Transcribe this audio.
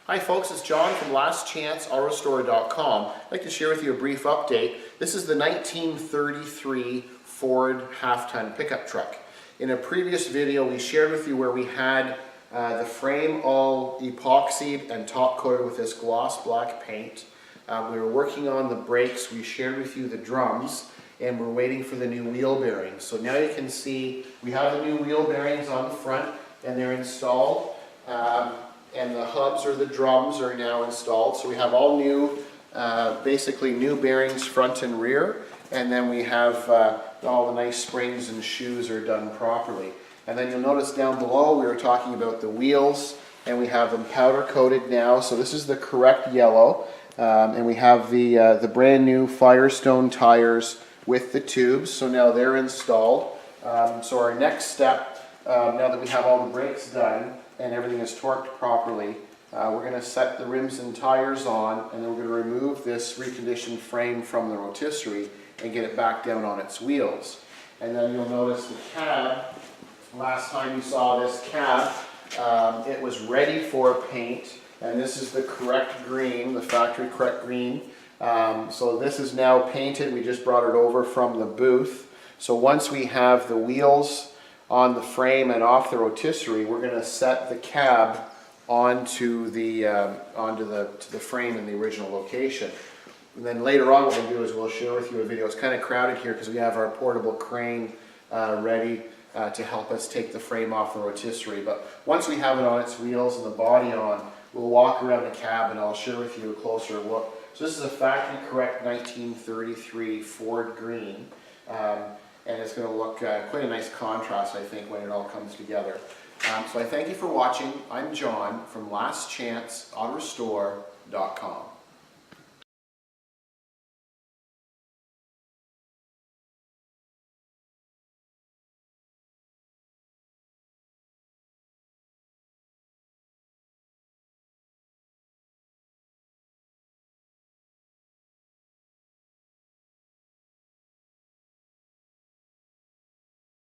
Hi folks, it's John from lastchanceautores.com. I'd like to share with you a brief update. This is the 1933 Ford half-ton pickup truck. In a previous video we shared with you where we had the frame all epoxied and top coated with this gloss black paint. We were working on the brakes, we shared with you the drums, and we're waiting for the new wheel bearings. So now you can see we have the new wheel bearings on the front and they're installed. And the hubs or the drums are now installed. So we have all new, basically new bearings front and rear, and then we have all the nice springs and shoes are done properly. And then you'll notice down below we were talking about the wheels, and we have them powder coated now. So this is the correct yellow, and we have the brand new Firestone tires with the tubes. So now they're installed. So our next step, now that we have all the brakes done and everything is torqued properly, we're going to set the rims and tires on, and then we're going to remove this reconditioned frame from the rotisserie and get it back down on its wheels. And then you'll notice the cab. Last time you saw this cab, it was ready for paint, and this is the correct green, the factory correct green. So this is now painted. We just brought it over from the booth. So once we have the wheels on the frame and off the rotisserie, we're going to set the cab onto the frame in the original location. And then later on what we'll do is we'll share with you a video. It's kind of crowded here because we have our portable crane ready to help us take the frame off the rotisserie. But once we have it on its wheels and the body on, we'll walk around the cab and I'll share with you a closer look. So this is a factory correct 1933 Ford green. And it's going to look quite a nice contrast, I think, when it all comes together. So I thank you for watching. I'm John from lastchanceautores.com.